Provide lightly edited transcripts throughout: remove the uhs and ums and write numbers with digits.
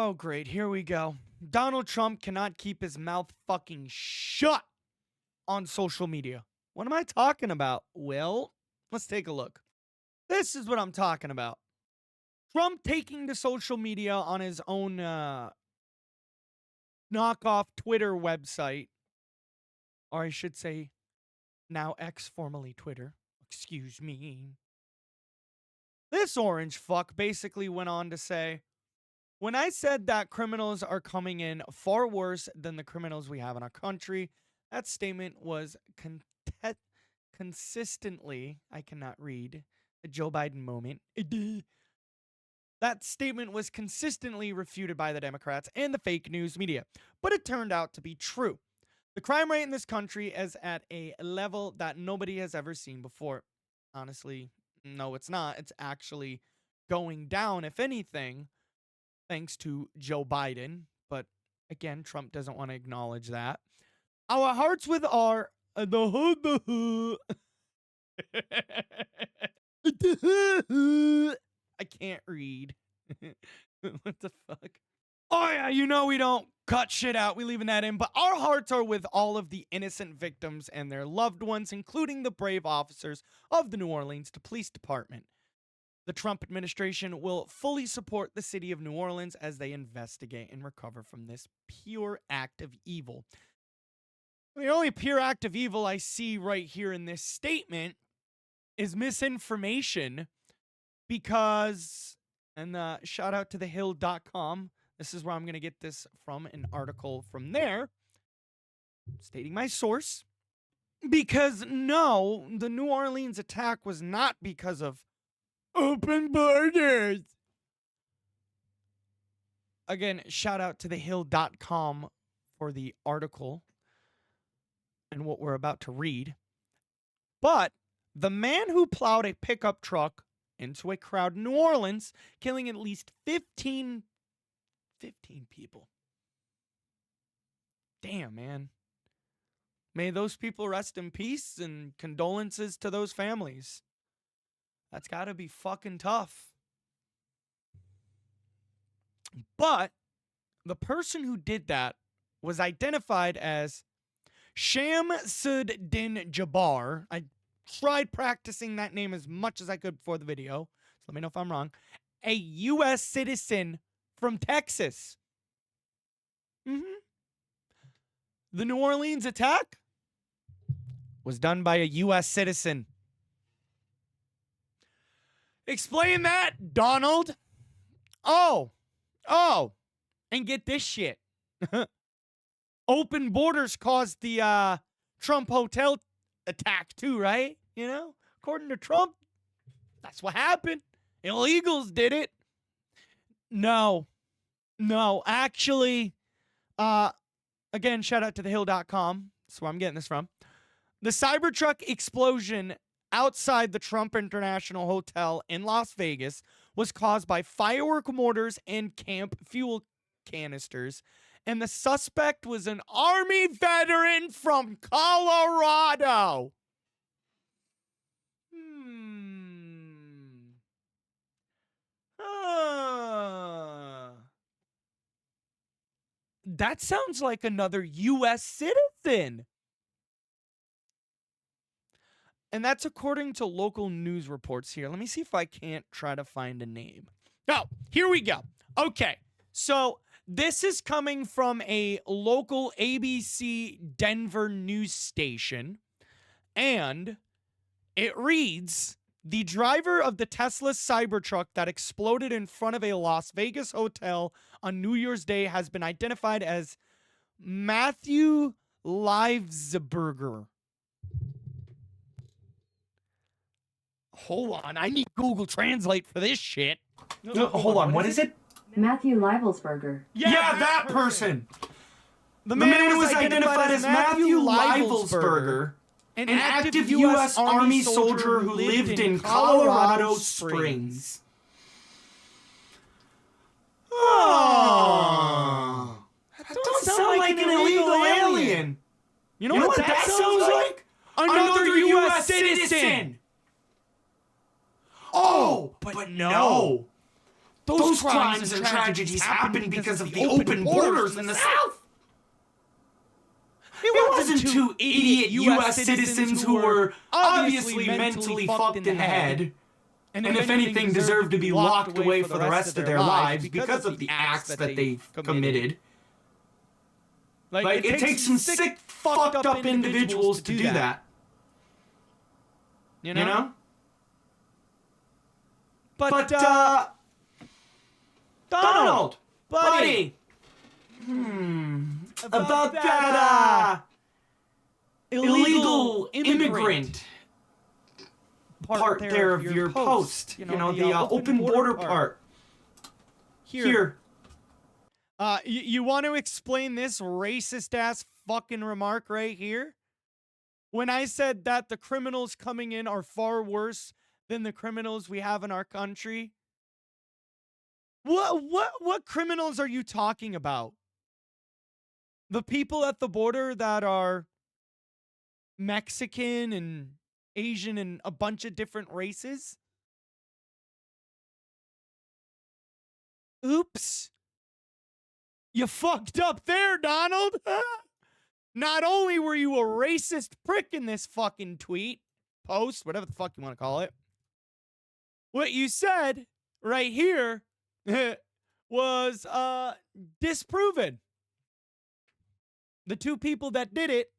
Oh, great. Here we go. Donald Trump cannot keep his mouth fucking shut on social media. What am I talking about? Well, let's take a look. This is what I'm talking about. Trump taking to social media on his own knockoff Twitter website, or I should say now X, formerly Twitter. Excuse me. This orange fuck basically went on to say, when I said that criminals are coming in far worse than the criminals we have in our country, that statement was consistently, I cannot read, a Joe Biden moment. That statement was consistently refuted by the Democrats and the fake news media, but it turned out to be true. The crime rate in this country is at a level that nobody has ever seen before. Honestly, no, it's not. It's actually going down, if anything, thanks to Joe Biden. But again, Trump doesn't want to acknowledge that. Our hearts with our I can't read. What the fuck? Oh yeah, you know we don't cut shit out. We leaving that in. But our hearts are with all of the innocent victims and their loved ones, including the brave officers of the New Orleans Police Department. The Trump administration will fully support the city of New Orleans as they investigate and recover from this pure act of evil. The only pure act of evil I see right here in this statement is misinformation, because, and shout out to thehill.com. This is where I'm going to get this from, an article from there, stating my source. Because no, the New Orleans attack was not because of open borders. Again, shout out to thehill.com for the article and what we're about to read. But the man who plowed a pickup truck into a crowd in New Orleans, killing at least 15 people. Damn, man. May those people rest in peace, and condolences to those families. That's got to be fucking tough. But the person who did that was identified as Shamsuddin Jabbar. I tried practicing that name as much as I could before the video, so let me know if I'm wrong. A U.S. citizen from Texas. The New Orleans attack was done by a U.S. citizen. Explain that, Donald. Oh, and get this shit. Open borders caused the Trump hotel attack too, right? You know, according to Trump, that's what happened. Illegals did it. No, actually, again, shout out to thehill.com. That's where I'm getting this from. The Cybertruck explosion outside the Trump International Hotel in Las Vegas was caused by firework mortars and camp fuel canisters, and the suspect was an Army veteran from Colorado. That sounds like another U.S. citizen. And that's according to local news reports here. Let me see if I can't try to find a name. Oh, here we go. Okay, so this is coming from a local ABC Denver news station, and it reads, the driver of the Tesla Cybertruck that exploded in front of a Las Vegas hotel on New Year's Day has been identified as Matthew Livesberger. Hold on, I need Google Translate for this shit. No, hold on, what is it? Matthew Livelsberger. Yeah, that person. The man was identified as Matthew Livelsberger, an active U.S. Army soldier who lived in Colorado Springs. Oh, that don't sound like an illegal alien. You know what that sounds like? Another U.S. citizen. Oh, but no. Those crimes and tragedies happened because of the open borders in the South. It wasn't two idiot U.S. citizens who were obviously mentally fucked in the head, and if anything deserved to be locked away for the rest of their lives because of the acts that they've committed. Like, it takes some sick, fucked up individuals to do that. You know? But, Donald, buddy. About that, illegal immigrant part there of your post. You know, the open border part. Here. You want to explain this racist-ass fucking remark right here? When I said that the criminals coming in are far worse than the criminals we have in our country? What criminals are you talking about? The people at the border that are Mexican and Asian and a bunch of different races? Oops. You fucked up there, Donald. Not only were you a racist prick in this fucking tweet, post, whatever the fuck you want to call it, what you said right here was disproven. The two people that did it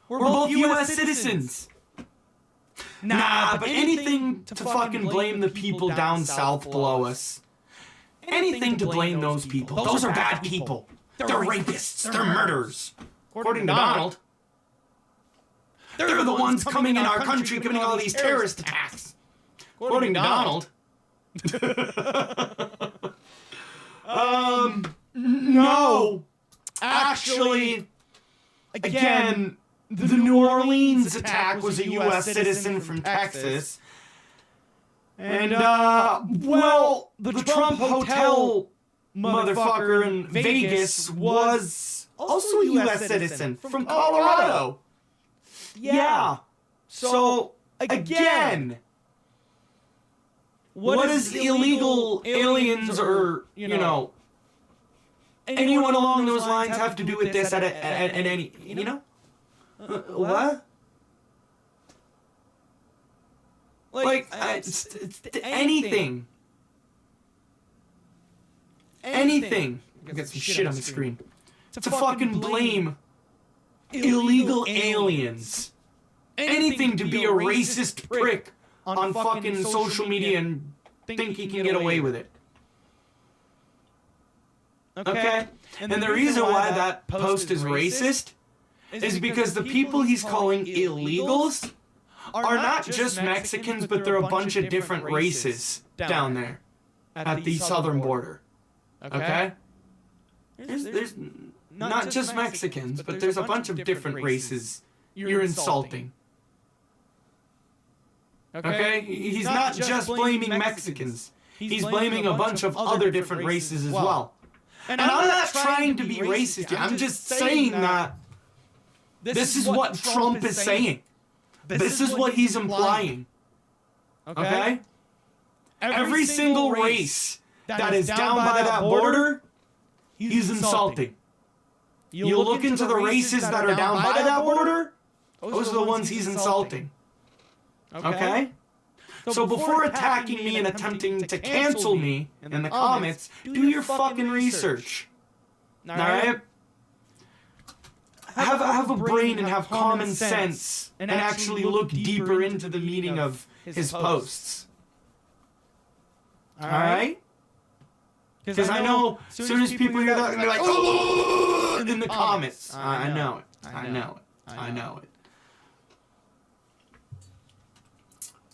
were both U.S. citizens. Nah, but anything to fucking blame the people down south below us. Anything to blame those people. Those are bad people. They're rapists. They're murderers. According to Donald, they're the ones coming in our country committing all these terrorist attacks. According to Donald. No. Actually, again, the New Orleans attack was a U.S. citizen from Texas. And, well, the Trump Hotel motherfucker in Vegas was also a U.S. citizen from Colorado. Yeah. So, again, what does illegal aliens or, you know, anyone along those lines have to do with this at any, you know? What? Like, anything. Anything. I got some shit on the screen. To fucking blame illegal aliens. Anything to be a racist prick on fucking social media and think he can get away with it. Okay? And the reason why that post is racist is because the people he's calling illegals are not just Mexicans, but they're a bunch of different races down there at the southern border. Okay? There's not just Mexicans, but there's a bunch of different races you're insulting. Okay? He's not just blaming Mexicans. He's blaming a bunch of other different races as well. And I'm not trying to be racist. I'm just saying that this is what Trump is saying. This is what he's implying. Okay? Every single race that is down by that border, he's insulting. You look into the races that are down by that border, those are the ones he's insulting. Okay? So before attacking me and attempting to cancel me in the comments, do your fucking research. Alright? Have a brain and have common sense and actually look deeper into the meaning of his posts. Alright? Because I know as soon as people hear that, they're like, oh, in the comments. I know it. I know it. I know it.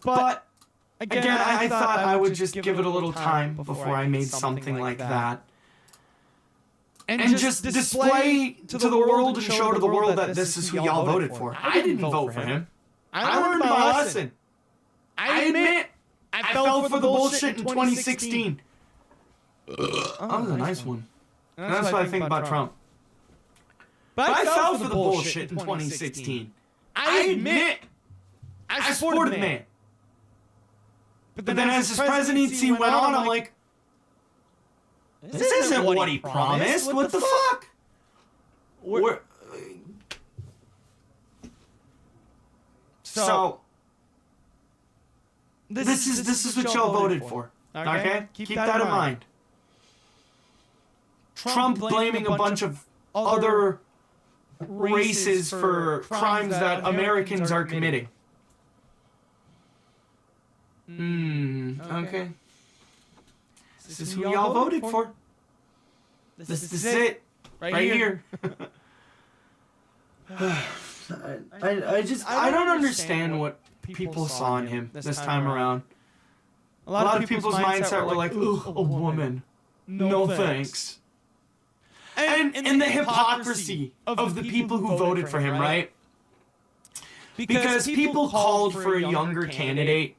But, again, I thought I would just give it a little time before I made something like that. And just display to the world and show to the world that this is who y'all voted for. I didn't vote for him. I learned my lesson. I admit, I fell for the bullshit in 2016. That was a nice one. That's what I think about Trump. But I fell for the bullshit in 2016. I admit, I supported the man. But then as his presidency went on, I'm like, this isn't what he promised. What the fuck? So this is what y'all voted for. Okay? Keep that in mind. Trump blaming a bunch of other races for crimes that Americans are committing. Okay. This is who y'all voted for. This is it. Right here. I don't understand what people saw in him this time around. A lot of people's mindset were like, ooh, a woman. No thanks. And the hypocrisy of the people who voted for him, right? Because people called for a younger candidate.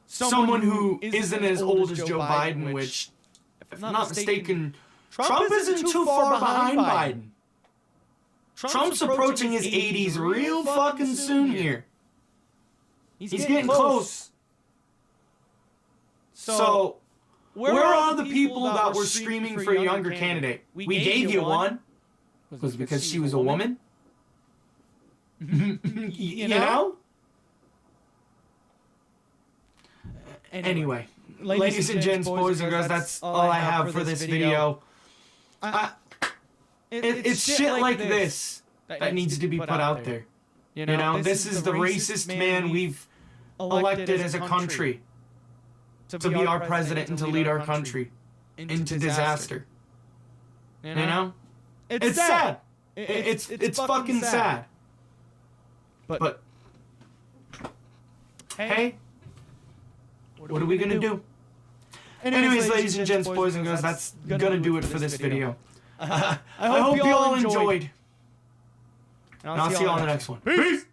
Someone who isn't as old as Joe Biden, which, if I'm not mistaken, Trump isn't too far behind Biden. Trump's approaching his 80s real fucking soon here. He's getting close. So, where are all the people that were screaming for a younger candidate? We gave you one. Was it because she was a woman? You know? Anyway, ladies and gents, boys and girls, that's all I have for this video. It's shit like this that needs to be put out there. You know, this is the racist man we've elected as a country to be our president and to lead our country into disaster. You know? It's sad. It's fucking sad. But hey, what are we gonna do? Anyways, ladies and gents, boys and girls, that's gonna do it for this video. I hope you all enjoyed. And I'll see you all in the next one. Peace!